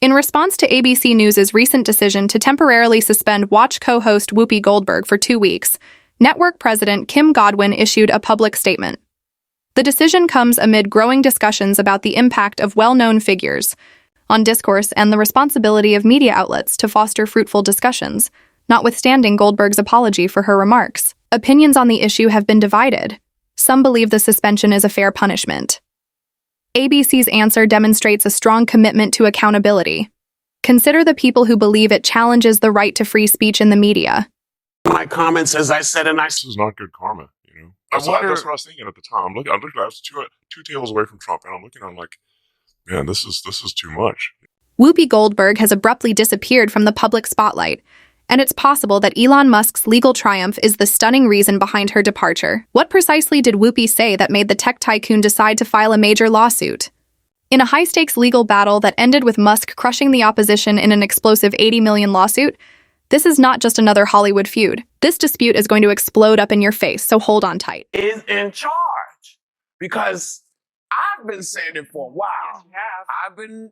In response to ABC News' recent decision to temporarily suspend Watch co-host Whoopi Goldberg for 2 weeks, network president Kim Godwin issued a public statement. The decision comes amid growing discussions about the impact of well-known figures on discourse and the responsibility of media outlets to foster fruitful discussions, notwithstanding Goldberg's apology for her remarks. Opinions on the issue have been divided. Some believe the suspension is a fair punishment. ABC's answer demonstrates a strong commitment to accountability. Consider the people who believe it challenges the right to free speech in the media. My comments, as I said, and This is not good karma, you know. That's what I was thinking at the time. I'm looking. I was two tables away from Trump, and I'm looking. I'm like, man, this is too much. Whoopi Goldberg has abruptly disappeared from the public spotlight, and it's possible that Elon Musk's legal triumph is the stunning reason behind her departure. What precisely did Whoopi say that made the tech tycoon decide to file a major lawsuit? In a high-stakes legal battle that ended with Musk crushing the opposition in an explosive $80 million lawsuit, this is not just another Hollywood feud. This dispute is going to explode up in your face, so hold on tight. Is in charge. Because I've been saying it for a while. Yes, you have. I've been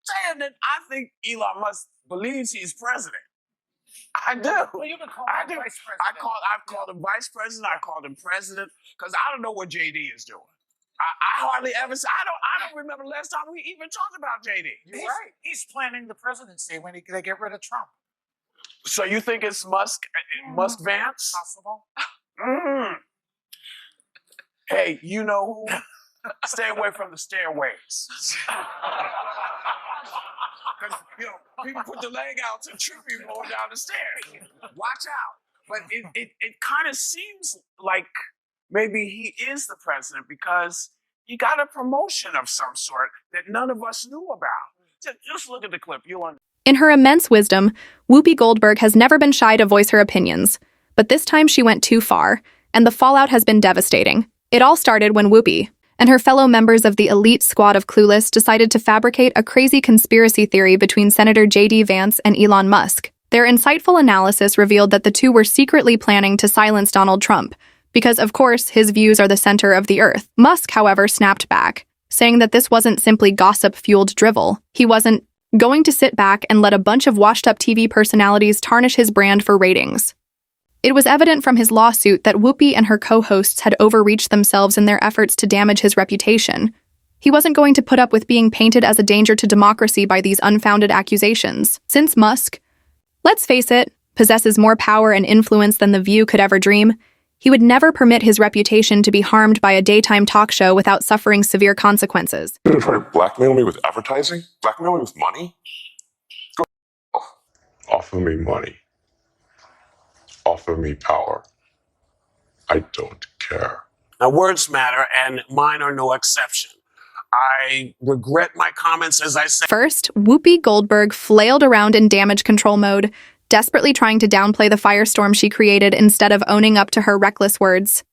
saying that I think Elon Musk believes he's president. I do. Well, you've been calling I him do. vice president. I've called him vice president. I called him president because I don't know what JD is doing. I hardly ever. I don't remember the last time we even talked about JD. You're right. He's planning the presidency when they get rid of Trump. So you think it's Musk? Musk Vance? Possible. Hey, you know who? Stay away from the stairways. Because, you know, people put the leg out to trip people going down the stairs. Watch out. But it kind of seems like maybe he is the president because he got a promotion of some sort that none of us knew about. Just look at the clip. You'll understand. In her immense wisdom, Whoopi Goldberg has never been shy to voice her opinions. But this time she went too far, and the fallout has been devastating. It all started when Whoopi and her fellow members of the elite squad of Clueless decided to fabricate a crazy conspiracy theory between Senator J.D. Vance and Elon Musk. Their insightful analysis revealed that the two were secretly planning to silence Donald Trump, because, of course, his views are the center of the earth. Musk, however, snapped back, saying that this wasn't simply gossip-fueled drivel. He wasn't going to sit back and let a bunch of washed-up TV personalities tarnish his brand for ratings. It was evident from his lawsuit that Whoopi and her co-hosts had overreached themselves in their efforts to damage his reputation. He wasn't going to put up with being painted as a danger to democracy by these unfounded accusations. Since Musk, let's face it, possesses more power and influence than The View could ever dream, he would never permit his reputation to be harmed by a daytime talk show without suffering severe consequences. You're gonna try to blackmail me with advertising? Blackmail me with money? Go offer me money. Offer me power. I don't care. Now, words matter, and mine are no exception. I regret my comments, as I said. First, Whoopi Goldberg flailed around in damage control mode, desperately trying to downplay the firestorm she created instead of owning up to her reckless words.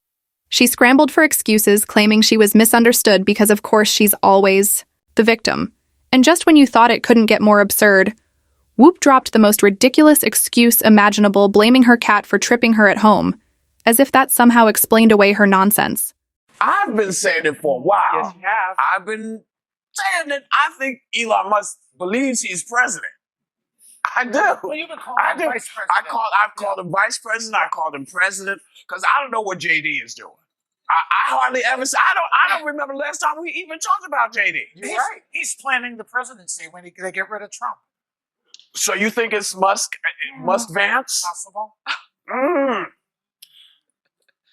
She scrambled for excuses, claiming she was misunderstood because, of course, she's always the victim. And just when you thought it couldn't get more absurd, Whoop dropped the most ridiculous excuse imaginable, blaming her cat for tripping her at home, as if that somehow explained away her nonsense. I've been saying it for a while. Yes, you have. I've been saying that I think Elon Musk believes he's president. I do. Well, you've been calling him vice president. I've called him vice president. I called him president because I don't know what JD is doing. I hardly ever. I don't remember the last time we even talked about JD. You're right. He's planning the presidency when they get rid of Trump. So you think it's Musk Vance? Possible.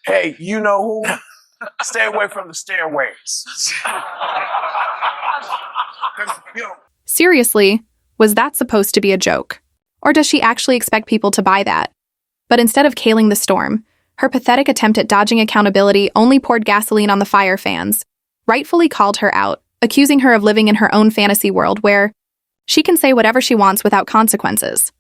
Hey, you know who? Stay away from the stairways. You know, Seriously, was that supposed to be a joke? Or does she actually expect people to buy that? But instead of caling the storm, her pathetic attempt at dodging accountability only poured gasoline on the fire. Fans rightfully called her out, accusing her of living in her own fantasy world where she can say whatever she wants without consequences.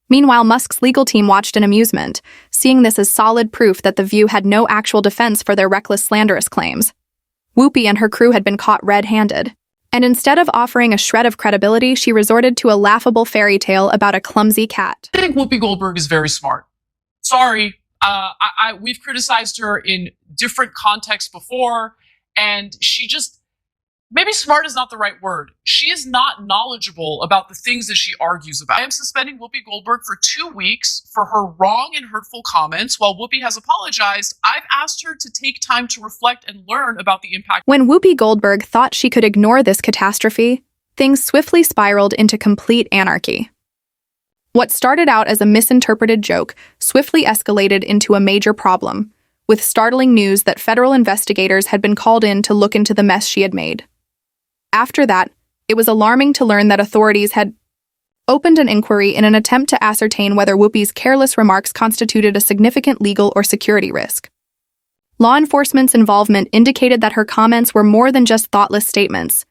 Meanwhile, Musk's legal team watched in amusement, seeing this as solid proof that The View had no actual defense for their reckless, slanderous claims. Whoopi and her crew had been caught red-handed, and instead of offering a shred of credibility, she resorted to a laughable fairy tale about a clumsy cat. I think Whoopi Goldberg is very smart. Sorry, we've criticized her in different contexts before, and she just Maybe smart is not the right word. She is not knowledgeable about the things that she argues about. I am suspending Whoopi Goldberg for 2 weeks for her wrong and hurtful comments. While Whoopi has apologized, I've asked her to take time to reflect and learn about the impact. When Whoopi Goldberg thought she could ignore this catastrophe, things swiftly spiraled into complete anarchy. What started out as a misinterpreted joke swiftly escalated into a major problem, with startling news that federal investigators had been called in to look into the mess she had made. After that, it was alarming to learn that authorities had opened an inquiry in an attempt to ascertain whether Whoopi's careless remarks constituted a significant legal or security risk. Law enforcement's involvement indicated that her comments were more than just thoughtless statements.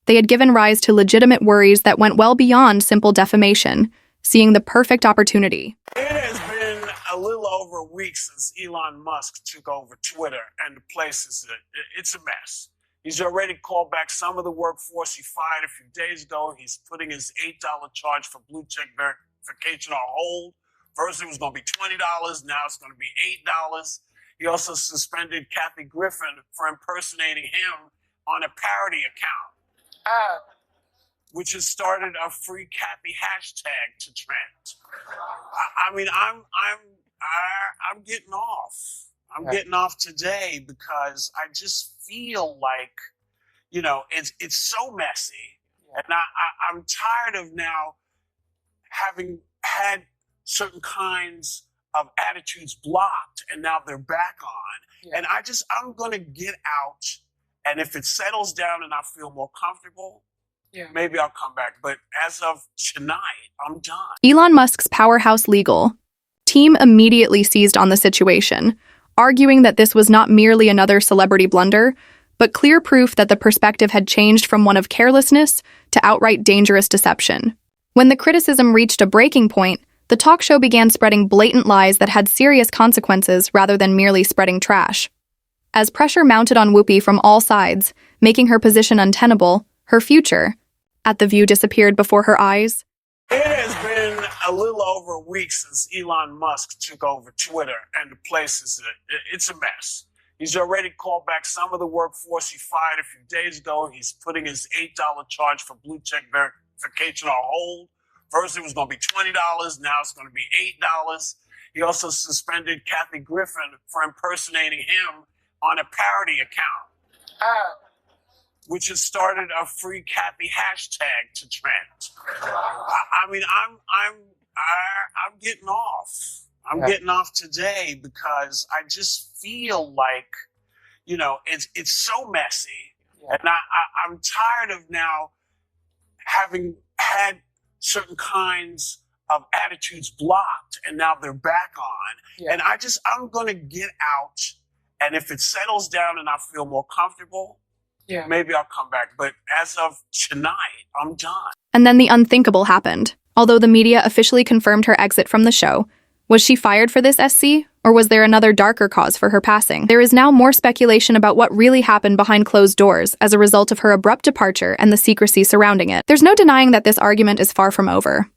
They had given rise to legitimate worries that went well beyond simple defamation, seeing the perfect opportunity. It has been a little over a week since Elon Musk took over Twitter, and the place it's a mess. He's already called back some of the workforce he fired a few days ago. He's putting his $8 charge for blue check verification on hold. First it was going to be $20, now it's going to be $8. He also suspended Kathy Griffin for impersonating him on a parody account, which has started a free Kathy hashtag to trend. I mean, I'm getting off. I'm getting off today because I just feel like, you know, it's so messy, and I'm tired of now having had certain kinds of attitudes blocked, and now they're back on. And I'm going to get out, and if it settles down and I feel more comfortable, maybe I'll come back. But as of tonight, I'm done. Elon Musk's powerhouse legal team immediately seized on the situation, arguing that this was not merely another celebrity blunder, but clear proof that the perspective had changed from one of carelessness to outright dangerous deception. When the criticism reached a breaking point, the talk show began spreading blatant lies that had serious consequences rather than merely spreading trash. As pressure mounted on Whoopi from all sides, making her position untenable, her future, at the View, disappeared before her eyes. It has been a little over a week since Elon Musk took over Twitter, and the place it's a mess. He's already called back some of the workforce he fired a few days ago. He's putting his $8 charge for blue check verification on hold. First it was going to be $20, now it's going to be $8. He also suspended Kathy Griffin for impersonating him on a parody account, which has started a free Kathy hashtag to trend. I mean, I'm getting off. I'm getting off today because I just feel like, you know, it's so messy, and I'm tired of now having had certain kinds of attitudes blocked, and now they're back on. And I'm going to get out, and if it settles down and I feel more comfortable, maybe I'll come back. But as of tonight, I'm done. And then the unthinkable happened. Although the media officially confirmed her exit from the show, was she fired for this SC, or was there another darker cause for her passing? There is now more speculation about what really happened behind closed doors as a result of her abrupt departure and the secrecy surrounding it. There's no denying that this argument is far from over.